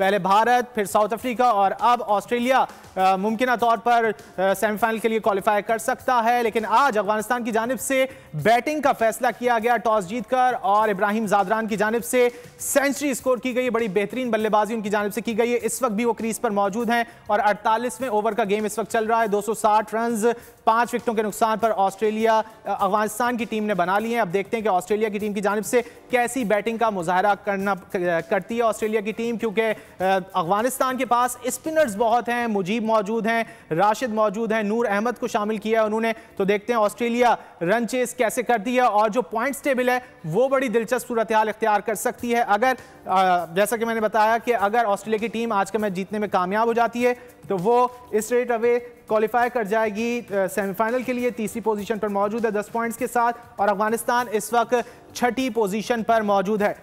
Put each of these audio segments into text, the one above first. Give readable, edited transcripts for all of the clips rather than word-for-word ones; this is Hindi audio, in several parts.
पहले भारत, फिर साउथ अफ्रीका और अब ऑस्ट्रेलिया मुमकिन तौर पर सेमीफाइनल के लिए क्वालिफाई कर सकता है। लेकिन आज अफगानिस्तान की जानिब से बैटिंग का फैसला किया गया टॉस जीतकर, और इब्राहिम जादरान की जानिब से सेंचुरी स्कोर की गई। बड़ी बेहतरीन बल्लेबाजी उनकी जानिब से की गई है। इस वक्त भी वो क्रीज पर मौजूद हैं और 48वें ओवर का गेम इस वक्त चल रहा है। 260 रन 5 विकेटों के नुकसान पर ऑस्ट्रेलिया अफगानिस्तान की टीम ने बना लिए हैं। अब देखते हैं कि ऑस्ट्रेलिया की टीम की जानिब से कैसी बैटिंग का मुजाहरा करती है ऑस्ट्रेलिया की टीम, क्योंकि अफगानिस्तान के पास स्पिनर्स बहुत हैं। मुजीब मौजूद हैं, राशिद मौजूद हैं, नूर अहमद को शामिल किया है उन्होंने। तो देखते हैं ऑस्ट्रेलिया रन चेस कैसे करती है, और जो पॉइंट्स टेबल है वो बड़ी दिलचस्प सूरत हाल इख्तियार कर सकती है। अगर जैसा कि मैंने बताया कि अगर ऑस्ट्रेलिया की टीम आज का मैच जीतने में कामयाब हो जाती है तो वो स्ट्रेट अवे क्वालिफाई कर जाएगी सेमीफाइनल के लिए। तीसरी पोजीशन पर मौजूद है 10 पॉइंट्स के साथ, और अफगानिस्तान इस वक्त छठी पोजीशन पर मौजूद है।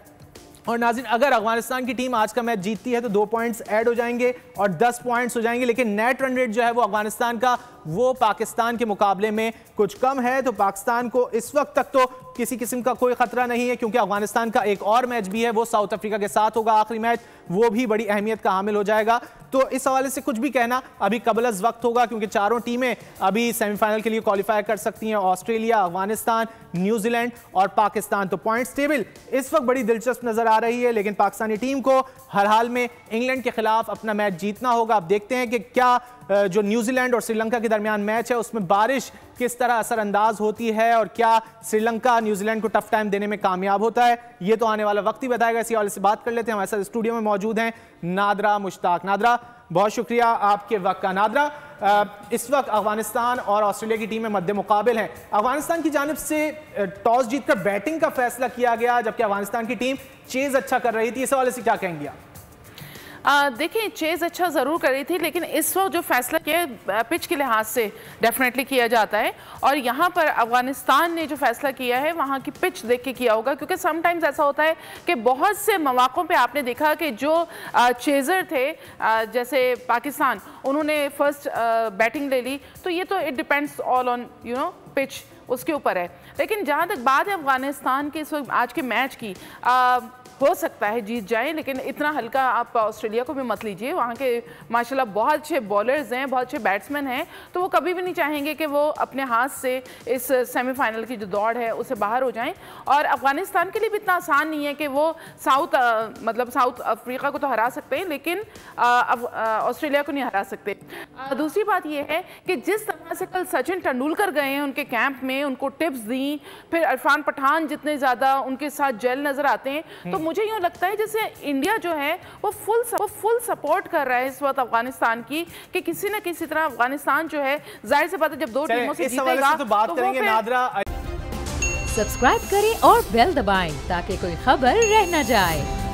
और नाज़रीन, अगर अफगानिस्तान की टीम आज का मैच जीतती है तो 2 पॉइंट्स ऐड हो जाएंगे और 10 पॉइंट्स हो जाएंगे। लेकिन नेट रन रेट जो है वो अफगानिस्तान का वो पाकिस्तान के मुकाबले में कुछ कम है। तो पाकिस्तान को इस वक्त तक तो किसी किस्म का कोई खतरा नहीं है, क्योंकि अफगानिस्तान का एक और मैच भी है, वो साउथ अफ्रीका के साथ होगा आखिरी मैच, वो भी बड़ी अहमियत का हामिल हो जाएगा। तो इस हवाले से कुछ भी कहना अभी कबलज वक्त होगा, क्योंकि चारों टीमें अभी सेमीफाइनल के लिए क्वालिफाई कर सकती हैं, ऑस्ट्रेलिया, अफगानिस्तान, न्यूजीलैंड और पाकिस्तान। तो पॉइंट्स टेबल इस वक्त बड़ी दिलचस्प नजर आ रही है, लेकिन पाकिस्तानी टीम को हर हाल में इंग्लैंड के खिलाफ अपना मैच जीतना होगा। अब देखते हैं कि क्या जो न्यूजीलैंड और श्रीलंका के दरमियान मैच है उसमें बारिश किस तरह असरअंदाज होती है, और क्या श्रीलंका न्यूजीलैंड को टफ टाइम देने में कामयाब होता है, ये तो आने वाला वक्त ही बताएगा। इसी हवाले से बात कर लेते हैं। हमारे साथ स्टूडियो में मौजूद हैं नादरा मुश्ताक। नादरा, बहुत शुक्रिया आपके वक्त का। नादरा, इस वक्त अफगानिस्तान और ऑस्ट्रेलिया की टीमें मद्दे मुकाबिल हैं। अफगानिस्तान की जानिब से टॉस जीतकर बैटिंग का फैसला किया गया, जबकि अफगानिस्तान की टीम चेज अच्छा कर रही थी। इस हवाले से क्या कहेंगे आप? देखिए, चेज अच्छा ज़रूर कर रही थी, लेकिन इस वक्त जो फैसला किया पिच के लिहाज से डेफिनेटली किया जाता है, और यहाँ पर अफगानिस्तान ने जो फैसला किया है वहाँ की पिच देख के किया होगा, क्योंकि समटाइम्स ऐसा होता है कि बहुत से मौक़ों पे आपने देखा कि जो चेज़र थे जैसे पाकिस्तान, उन्होंने फर्स्ट बैटिंग ले ली, तो ये तो it depends all on pitch, उसके ऊपर है। लेकिन जहाँ तक बात है अफगानिस्तान के इस वक्त आज के मैच की, हो सकता है जीत जाए, लेकिन इतना हल्का आप ऑस्ट्रेलिया को भी मत लीजिए। वहाँ के माशाल्लाह बहुत अच्छे बॉलर्स हैं, बहुत अच्छे बैट्समैन हैं, तो वो कभी भी नहीं चाहेंगे कि वो अपने हाथ से इस सेमीफाइनल की जो दौड़ है उससे बाहर हो जाएं। और अफगानिस्तान के लिए भी इतना आसान नहीं है कि वो साउथ अफ्रीका को तो हरा सकते हैं, लेकिन ऑस्ट्रेलिया को नहीं हरा सकते। दूसरी बात ये है कि जिस तरह से कल सचिन तेंदुलकर गए हैं उनके कैंप में, उनको टिप्स दी, फिर इरफान पठान जितने ज़्यादा उनके साथ जेल नज़र आते हैं, तो मुझे यूँ लगता है जैसे इंडिया जो है वो फुल सपोर्ट कर रहा है इस वक्त अफगानिस्तान की, कि किसी न किसी तरह अफगानिस्तान जो है, जाहिर सी बात है जब 2 टीमों से जीतेगा तो बात करेंगे। नादरा, सब्सक्राइब करें और बेल दबाएं ताकि कोई खबर रह न जाए।